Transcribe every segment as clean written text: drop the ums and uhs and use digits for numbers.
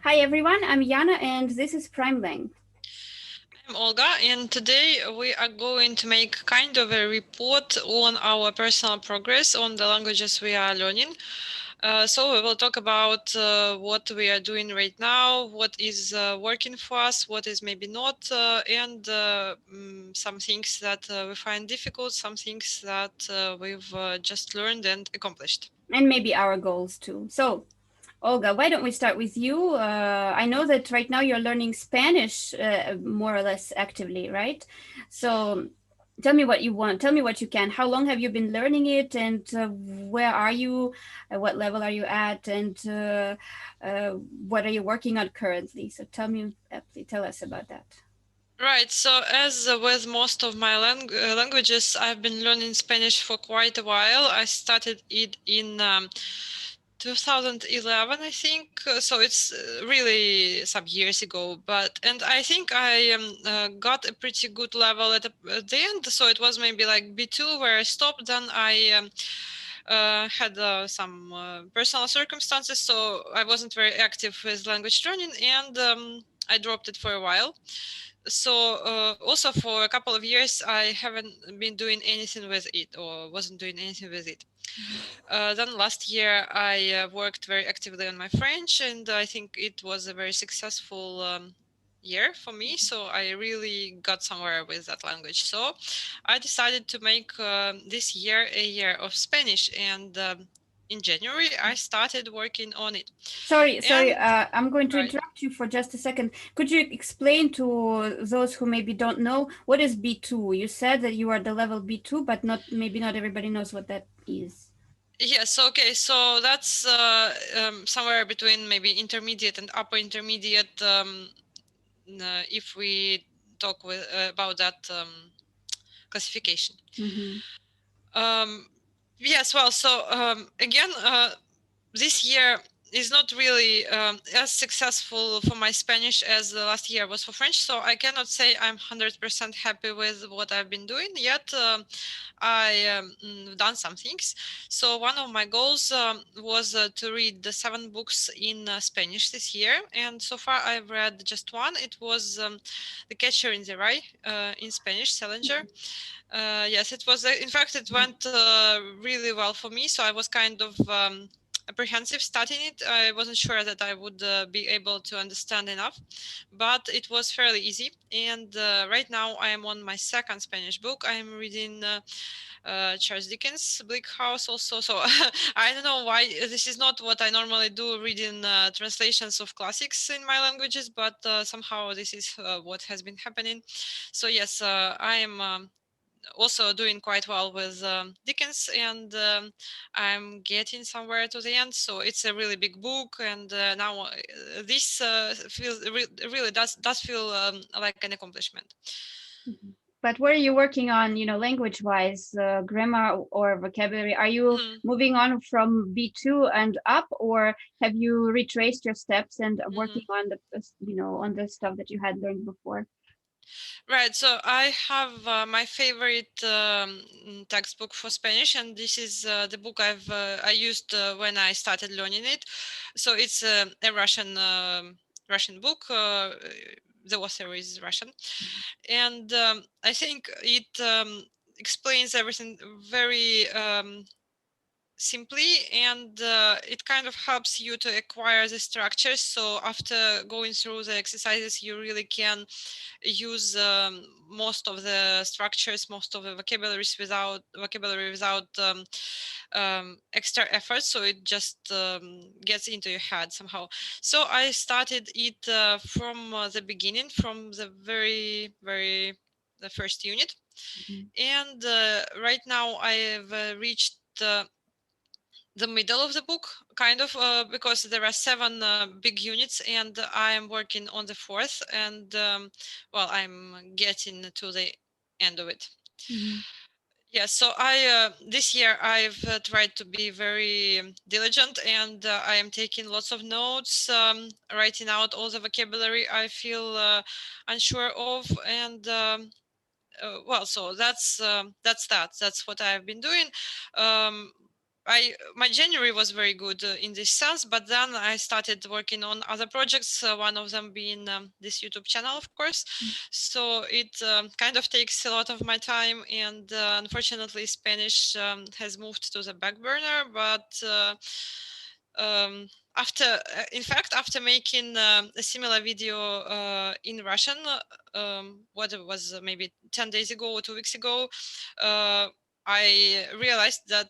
Hi everyone, I'm Jana and this is Primelang. I'm Olga, and today we are going to make kind of a report on our personal progress on the languages we are learning. So we will talk about what we are doing right now, what is working for us, what is maybe not, and some things that we find difficult, some things that we've just learned and accomplished. And maybe our goals too. So, Olga, why don't we start with you? I know that right now you're learning Spanish more or less actively, right? So, tell me what you want. Tell me what you can. How long have you been learning it, and where are you? What level are you at, and what are you working on currently? So, please tell us about that. Right, so as with most of my languages, I've been learning Spanish for quite a while. I started it in 2011, I think. So it's really some years ago. And I think I got a pretty good level at the end. So it was maybe like B2 where I stopped. Then I had some personal circumstances, so I wasn't very active with language learning, and I dropped it for a while. So also for a couple of years I haven't been doing anything with it, or wasn't doing anything with it. Then last year I worked very actively on my French, and I think it was a very successful year for me. So I really got somewhere with that language. So I decided to make this year a year of Spanish, and in January I started working on it. Sorry, And I'm going to right. interrupt you for just a second. Could you explain to those who maybe don't know what is B2? You said that you are the level B2, but not everybody knows what that is. Yes, okay, so that's somewhere between maybe intermediate and upper intermediate, if we talk about that classification. Mm-hmm. Um, yes, well, so again, this year is not really as successful for my Spanish as the last year was for French, so I cannot say I'm 100% happy with what I've been doing yet. Done some things. So one of my goals was to read the 7 books in Spanish this year, and so far I've read just one. It was The Catcher in the Rye in Spanish, Salinger. Yes, it was. In fact, it went really well for me. So I was kind of apprehensive starting it. I wasn't sure that I would be able to understand enough, but it was fairly easy. And right now I am on my second Spanish book. I am reading Charles Dickens' Bleak House also. So I don't know why this is not what I normally do, reading translations of classics in my languages, but somehow this is what has been happening. So yes, I am also doing quite well with Dickens, and I'm getting somewhere to the end. So it's a really big book, and now this feels really does feel like an accomplishment. Mhm. But what are you working on, language-wise, grammar or vocabulary? Are you Mhm, moving on from B2 and up, or have you retraced your steps and mhm. working on on the stuff that you had learned before? Right, so I have my favorite textbook for Spanish, and this is the book I used when I started learning it. So it's a Russian book. The author is Russian, and I think it explains everything very simply, and it kind of helps you to acquire the structures. So after going through the exercises, you really can use most of the structures, most of the vocabulary without extra effort. So it just gets into your head somehow. So I started it from the beginning, from the very the first unit, Mhm. and right now I have reached the middle of the book, kind of, because there are 7 big units, and I am working on the 4th, and well, I'm getting to the end of it. Mhm. Yeah, so I this year I've tried to be very diligent, and I am taking lots of notes, writing out all the vocabulary I feel unsure of, and well, so that's that. That's what I've been doing. Um, my January was very good in this sense, but then I started working on other projects, one of them being this YouTube channel, of course. So it kind of takes a lot of my time, and unfortunately Spanish has moved to the back burner. But after in fact, after making a similar video in Russian, what it was, maybe 10 days ago or 2 weeks ago, I realized that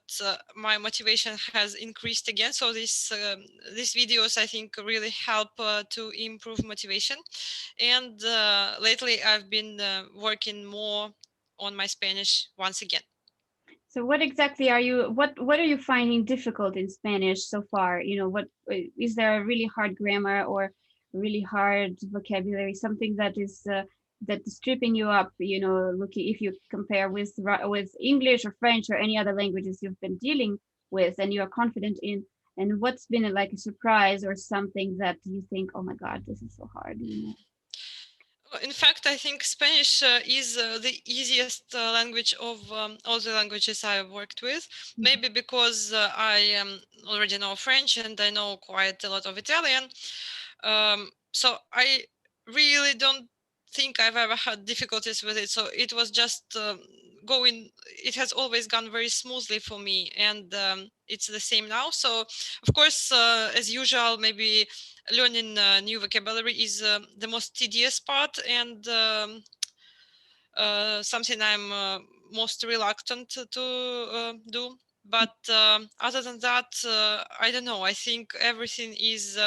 my motivation has increased again. So these videos, I think, really help to improve motivation. And lately I've been working more on my Spanish once again. So what exactly are you, what are you finding difficult in Spanish so far? You know, what is there a really hard grammar or really hard vocabulary, something that is tripping you up, you know, looking if you compare with English or French or any other languages you've been dealing with and you're confident in, and what's been like a surprise or something that you think, oh my God, this is so hard, you know? In fact, I think Spanish is the easiest language of all the languages I've worked with. Maybe because I already know French and I know quite a lot of Italian. So I really don't think I've ever had difficulties with it. So it was just going, it has always gone very smoothly for me. And it's the same now. So, of course, as usual, maybe learning new vocabulary is the most tedious part, and something I'm most reluctant to do. But other than that, I don't know. I think everything is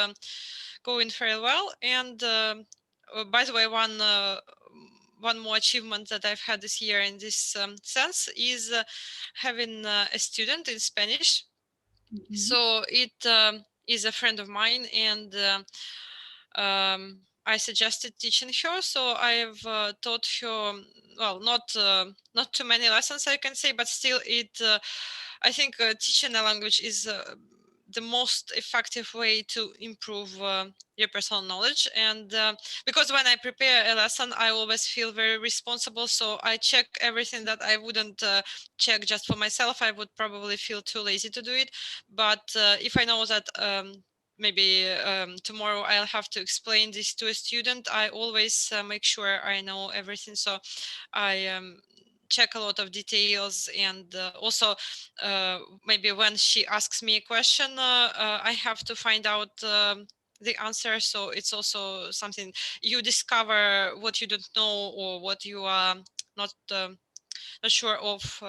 going very well. And by the way, one more achievement that I've had this year in this sense is having a student in Spanish. So it is a friend of mine, and I suggested teaching her. So I've taught her, well, not too many lessons, I can say, but still, I think teaching a language is the most effective way to improve your personal knowledge. And because when I prepare a lesson, I always feel very responsible. So I check everything that I wouldn't check just for myself. I would probably feel too lazy to do it. But if I know that maybe tomorrow I'll have to explain this to a student, I always make sure I know everything. So I check a lot of details, and also maybe when she asks me a question, I have to find out the answer. So it's also something you discover what you don't know or what you are not not sure of,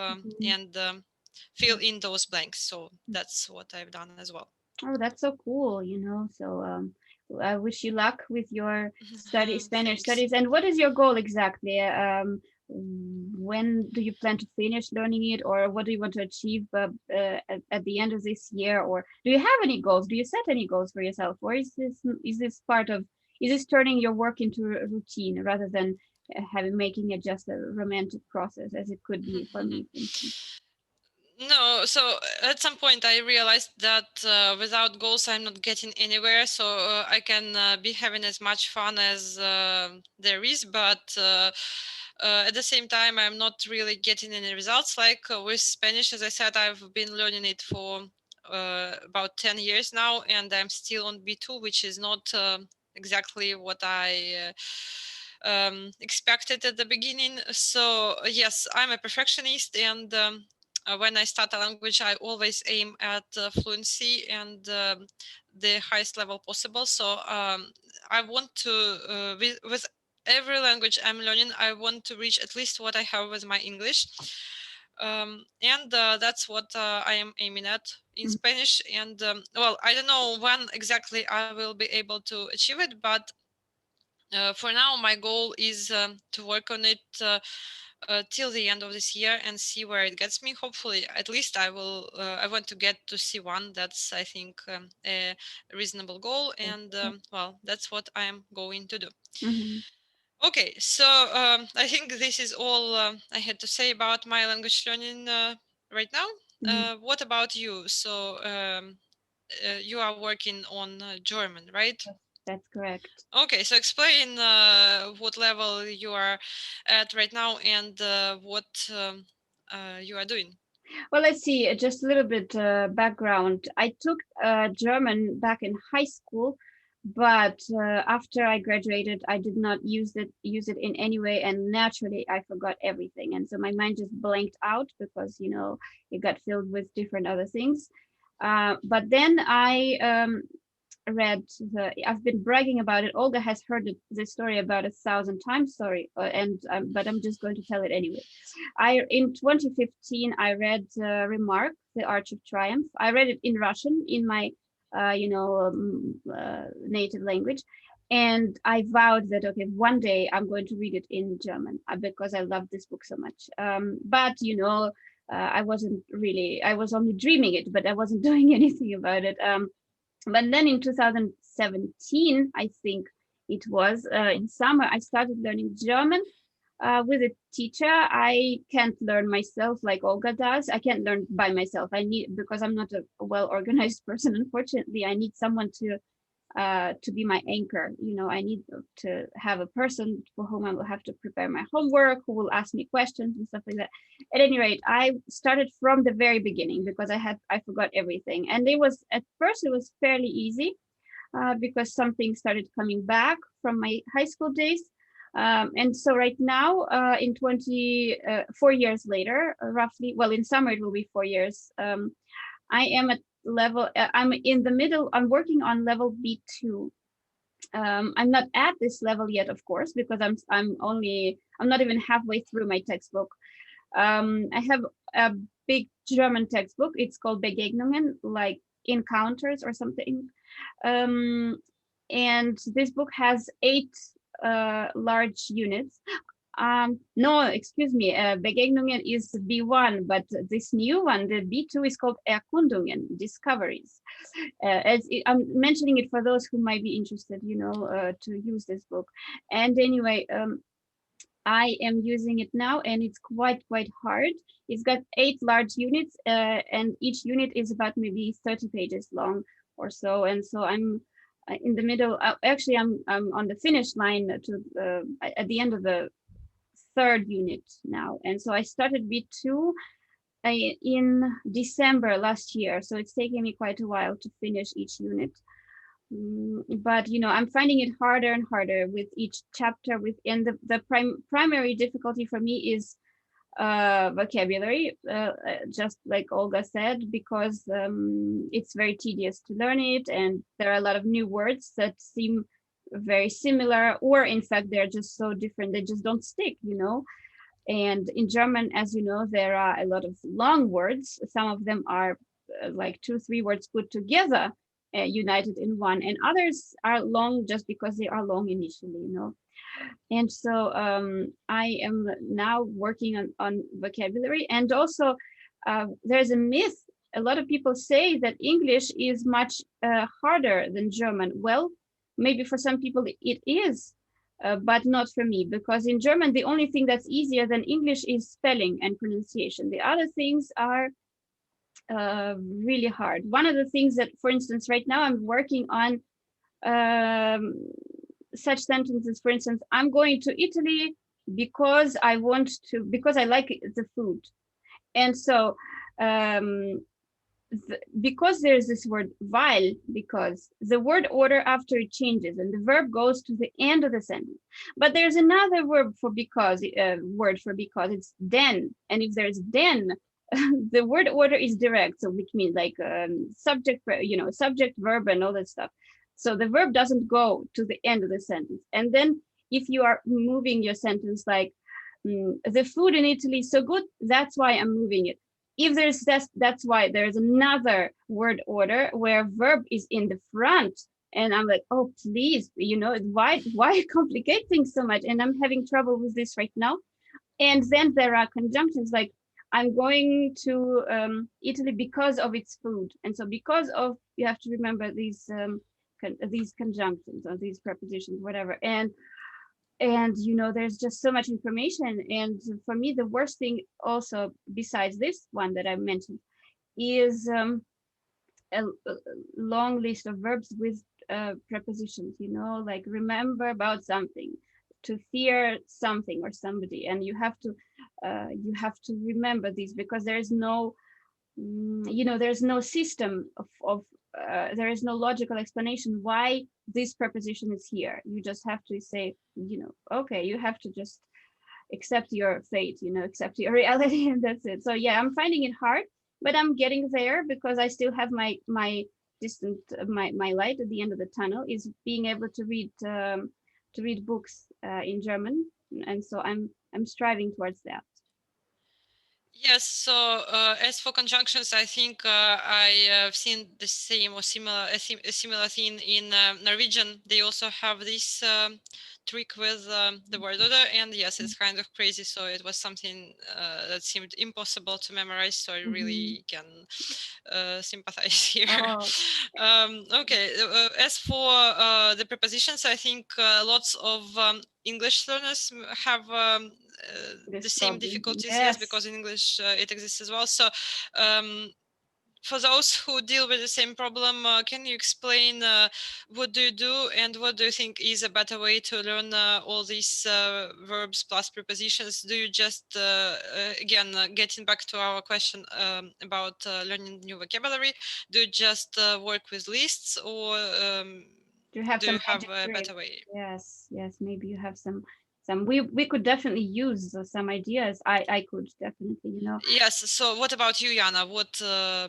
and fill in those blanks. So that's what I've done as well. Oh, that's so cool, you know. So I wish you luck with your Spanish Thanks. studies. And what is your goal exactly? When do you plan to finish learning it, or what do you want to achieve at the end of this year? Or do you have any goals? Do you set any goals for yourself, or is this part of is this turning your work into a routine rather than having making it just a romantic process as it could be for me, for instance? No, so at some point I realized that without goals I'm not getting anywhere. So I can be having as much fun as there is, but at the same time I'm not really getting any results. Like with Spanish, as I said, I've been learning it for about 10 years now, and I'm still on B2, which is not exactly what I expected at the beginning. So yes, I'm a perfectionist, and when I start a language, I always aim at fluency and the highest level possible. So I want to, with every language I'm learning, I want to reach at least what I have with my English. And that's what I am aiming at in Spanish. And well, I don't know when exactly I will be able to achieve it, but for now, my goal is to work on it till the end of this year and see where it gets me. Hopefully, at least I will. I want to get to C1. That's, I think, a reasonable goal, and well, that's what I am going to do. Mm-hmm. Okay, so I think this is all I had to say about my language learning right now. What about you? So you are working on German, right? That's correct. Okay, so explain what level you are at right now and what you are doing. Well, let's see, just a little bit background. I took German back in high school, but after I graduated, I did not use it in any way, and naturally, I forgot everything, and so my mind just blanked out because it got filled with different other things. But then I read I've been bragging about it. Olga has heard the story about 1,000 times. Sorry, and but I'm just going to tell it anyway. I in 2015 I read Remark, The Arch of Triumph. I read it in Russian in my native language, and I vowed that okay, one day I'm going to read it in German because I love this book so much. But I wasn't really. I was only dreaming it, but I wasn't doing anything about it. But then in 2017, I think it was in summer, I started learning German with a teacher. I can't learn myself like Olga does. I can't learn by myself. I need, because I'm not a well organized person, unfortunately, I need someone to be my anchor. I need to have a person for whom I will have to prepare my homework, who will ask me questions and stuff like that. At any rate, I started from the very beginning because I forgot everything. And it was, at first, it was fairly easy because something started coming back from my high school days. And so right now, in 4 years later, roughly, well, in summer it will be 4 years. I am at level. I'm in the middle. I'm working on level B2. I'm not at this level yet, of course, because I'm not even halfway through my textbook. I have a big German textbook. It's called Begegnungen, like encounters or something. And this book has 8 large units. No, excuse me, Begegnungen is B1, but this new one, the B2, is called Erkundungen, discoveries. I'm mentioning it for those who might be interested, to use this book. And anyway, I am using it now, and it's quite hard. It's got 8 large units, and each unit is about maybe 30 pages long or so. And so I'm in the middle. Actually, I'm on the finish line at the end of the 3rd unit now. And so I started B2 in December last year. So it's taking me quite a while to finish each unit. But I'm finding it harder and harder with each chapter. And the primary difficulty for me is vocabulary, just like Olga said, because it's very tedious to learn it, and there are a lot of new words that seem very similar, or in fact they're just so different they just don't stick. And in German, as you know, there are a lot of long words. Some of them are like 2-3 words put together, united in one, and others are long just because they are long initially. And so I am now working on vocabulary. And also there's a myth. A lot of people say that English is much harder than German. Well, maybe for some people it is, but not for me, because in German, the only thing that's easier than English is spelling and pronunciation. The other things are really hard. One of the things that, for instance, right now I'm working on such sentences. For instance, I'm going to Italy because I like the food. And so because there's this word weil, because the word order after it changes and the verb goes to the end of the sentence. But there's another word for because, it's den. And if there's den, the word order is direct, so which means like subject, subject, verb, and all that stuff. So the verb doesn't go to the end of the sentence. And then if you are moving your sentence like the food in Italy is so good, that's why I'm moving it. If there's that's why there's another word order where verb is in the front. And I'm like, oh, please, why complicate things so much? And I'm having trouble with this right now. And then there are conjunctions like, I'm going to Italy because of its food. And so because of, you have to remember these conjunctions or these prepositions, whatever. And there's just so much information. And for me, the worst thing also, besides this one that I mentioned, is a long list of verbs with prepositions, like remember about something, to fear something or somebody, and you have to you have to remember these, because there is no, there's no system of there is no logical explanation why this preposition is here. You just have to say, okay, you have to just accept your fate, accept your reality, and that's it. So yeah, I'm finding it hard, but I'm getting there, because I still have my distant my light at the end of the tunnel is being able to read books in German, and so I'm striving towards that. Yes, so as for conjunctions, I think I have seen the same or a similar thing in Norwegian. They also have this trick with the word order, and yes, it's kind of crazy. So it was something that seemed impossible to memorize. So I really can sympathize here. Oh, Okay, as for the prepositions, I think lots of English learners have the same problem. difficulties, yes, Yes. because in English it exists as well. So for those who deal with the same problem, can you explain what do you do, and what do you think is a better way to learn all these verbs plus prepositions? Do you just, again, getting back to our question about learning new vocabulary, do you just work with lists, or Do you have do some you have magic a trick? better way? Yes, maybe you have some we could definitely use some ideas. I could definitely, Yes. So what about you, Jana? What do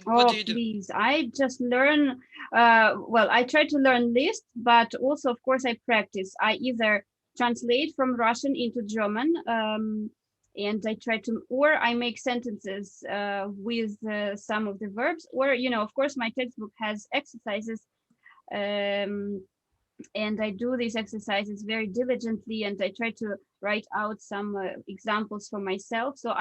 Oh, you do? please. I just learn, well, I try to learn list, but also, of course, I practice. I either translate from Russian into German, and I try to, or I make sentences with some of the verbs, or, of course, my textbook has exercises, um, and I do these exercises very diligently, and I try to write out some examples for myself. So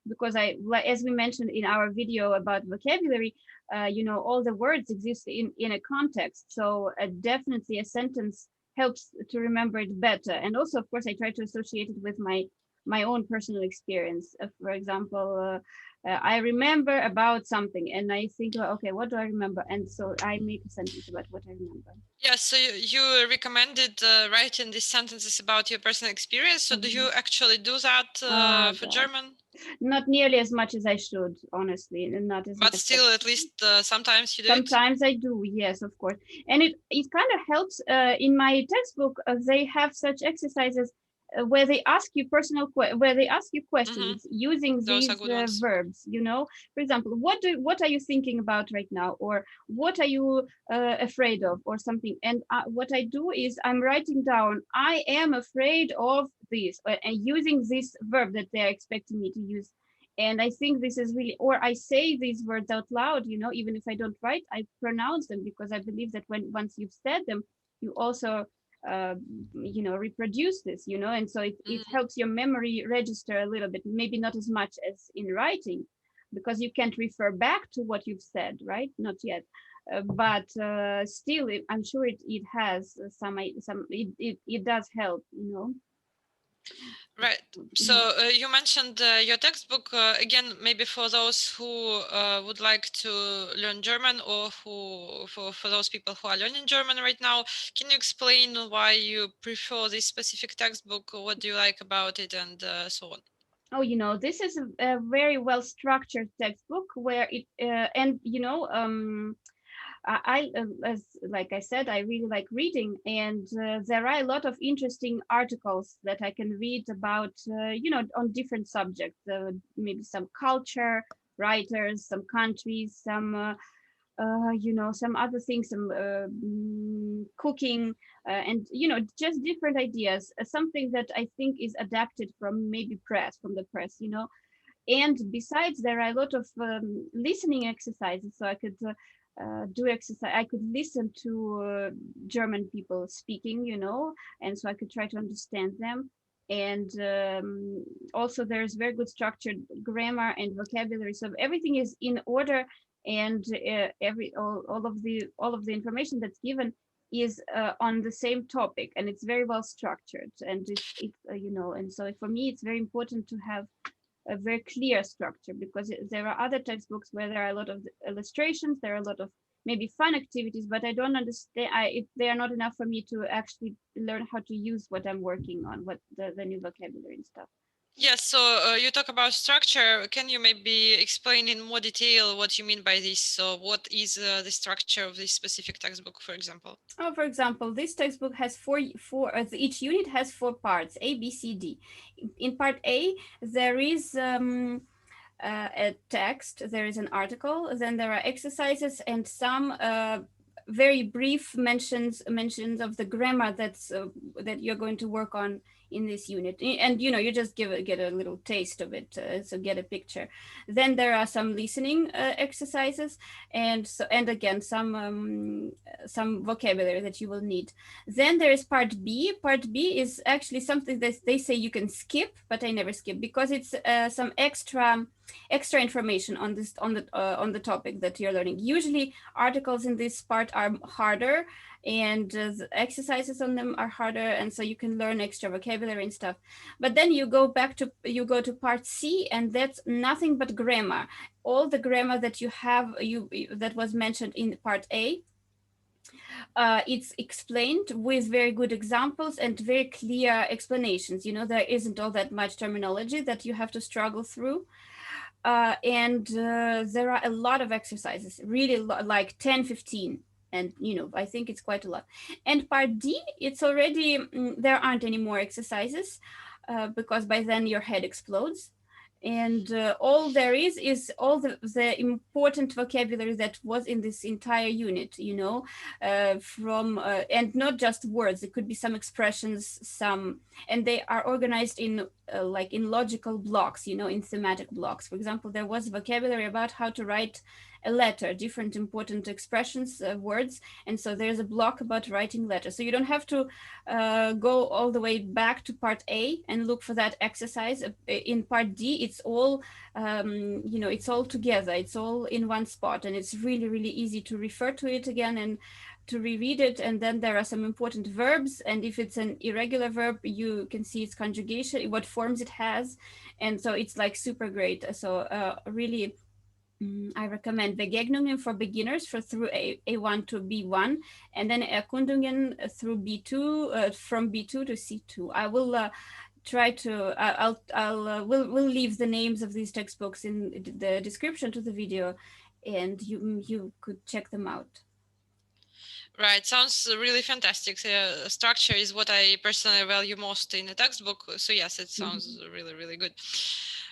because as we mentioned in our video about vocabulary, all the words exist in a context. So definitely a sentence helps to remember it better. And also, of course, I try to associate it with my own personal experience. For example, I remember about something, and I think, okay, what do I remember? And so I make a sentence about what I remember. Yeah, so you recommended writing these sentences about your personal experience. So do you actually do that Oh, for God. German? Not nearly as much as I should, honestly, and not as But much as still, at least sometimes you do it? sometimes I do. Yes, of course, and it kind of helps. In my textbook, they have such exercises where they ask you where they ask you Mm-hmm. questions using Those are these good ones. verbs. For example, what are you thinking about right now, or what are you afraid of, or something. And what I do is I'm writing down, I am afraid of this, and using this verb that they're expecting me to use. And I think this is really, or I say these words out loud, even if I don't write, I pronounce them, because I believe that once you've said them, you also reproduce this, and so it helps your memory register a little bit, maybe not as much as in writing, because you can't refer back to what you've said, right? Not yet. But still, I'm sure it has it does help. Right. So you mentioned your textbook. Again, maybe for those who would like to learn German, or for those people who are learning German right now, can you explain why you prefer this specific textbook? What do you like about it, and so on? Oh, this is a very well structured textbook where it and as like I said, I really like reading, and there are a lot of interesting articles that I can read about, on different subjects, maybe some culture, writers, some countries, some other things, some cooking, and just different ideas. Something that I think is adapted from maybe from the press. And besides, there are a lot of listening exercises, so I could do exercise. I could listen to German people speaking, and so I could try to understand them. And also, there's very good structured grammar and vocabulary, so everything is in order, and all of the information that's given is on the same topic, and it's very well structured, and and so for me it's very important to have a very clear structure, because there are other textbooks where there are a lot of illustrations, there are a lot of maybe fun activities, but I don't understand, if they are not enough for me to actually learn how to use what I'm working on, what the new vocabulary and stuff. Yes, so you talk about structure. Can you maybe explain in more detail what you mean by this? So what is the structure of this specific textbook, for example? Oh, for example, this textbook has each unit has four parts, A, B, C, D. In part A, there is a text, there is an article, then there are exercises and some very brief mentions of the grammar that you're going to work on in this unit. And you just get a little taste of it, so get a picture. Then there are some listening exercises, and again some vocabulary that you will need. Then there is part B. Part B is actually something that they say you can skip, but I never skip because it's some extra information on this on the topic that you're learning. Usually articles in this part are harder, and the exercises on them are harder, and so you can learn extra vocabulary and stuff. But then you go to part C, and that's nothing but grammar. All the grammar that you have that was mentioned in part A, it's explained with very good examples and very clear explanations. There isn't all that much terminology that you have to struggle through. And there are a lot of exercises, really like 10, 15. And I think it's quite a lot. And part D, it's already there aren't any more exercises, because by then your head explodes. And all there is all the important vocabulary that was in this entire unit, from and not just words. It could be some expressions, and they are organized in like in logical blocks, in thematic blocks. For example, there was vocabulary about how to write a letter, different important expressions, words, and so there's a block about writing letters. So you don't have to go all the way back to part A and look for that exercise. In part D, it's all it's all together. It's all in one spot, and it's really, really easy to refer to it again and to reread it. And then there are some important verbs, and if it's an irregular verb, you can see its conjugation, what forms it has, and so it's like super great. So really, I recommend Begegnungen for beginners for through A1 to B1, and then Erkundungen through B2, from B2 to C2. I will try to. We'll leave the names of these textbooks in the description to the video, and you could check them out. Right, sounds really fantastic. Structure is what I personally value most in a textbook. So yes, it sounds really, really good.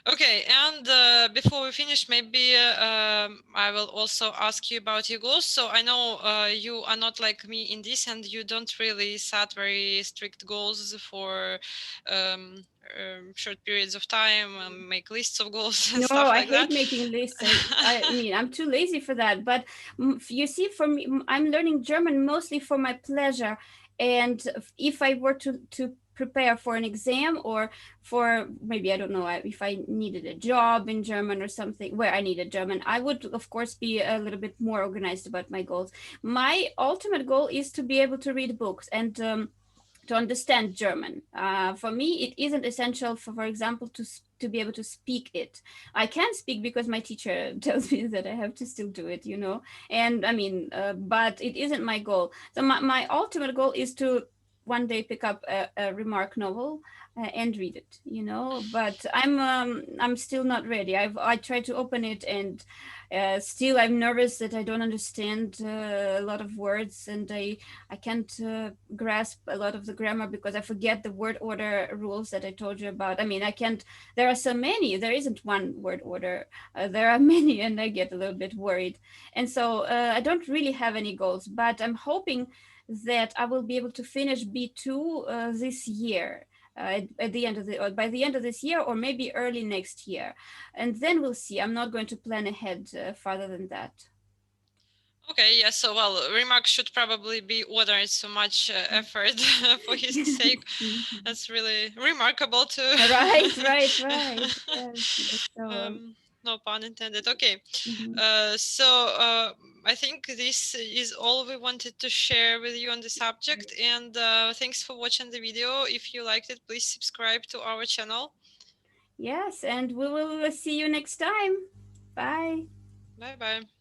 Okay, and before we finish, maybe I will also ask you about your goals. So I know you are not like me in this, and you don't really set very strict goals for short periods of time, make lists of goals and No, stuff I like that. hate making lists. I mean, I'm too lazy for that. But you see, for me, I'm learning German mostly for my pleasure. And if I were to prepare for an exam, or for maybe, I don't know, if I needed a job in German or something where I needed German, I would, of course, be a little bit more organized about my goals. My ultimate goal is to be able to read books and to understand German. For me, it isn't essential, for example, to be able to speak it. I can speak because my teacher tells me that I have to still do it, And I mean, but it isn't my goal. So my ultimate goal is to one day pick up a remark novel and read it, But I'm still not ready. I tried to open it, and still I'm nervous that I don't understand a lot of words, and I can't grasp a lot of the grammar because I forget the word order rules that I told you about. I mean, I can't. There are so many. There isn't one word order. There are many, and I get a little bit worried. And so I don't really have any goals, but I'm hoping that I will be able to finish B2 this year. At the end of or by the end of this year, or maybe early next year, and then we'll see. I'm not going to plan ahead farther than that. Okay, yeah, so well, remark should probably be ordered. So much effort for his sake. That's really remarkable too. Right. Yes. So, No pun intended. Okay, mhm. so I think this is all we wanted to share with you on the subject. And thanks for watching the video. If you liked it, please subscribe to our channel. Yes, and we will see you next time. Bye. Bye bye.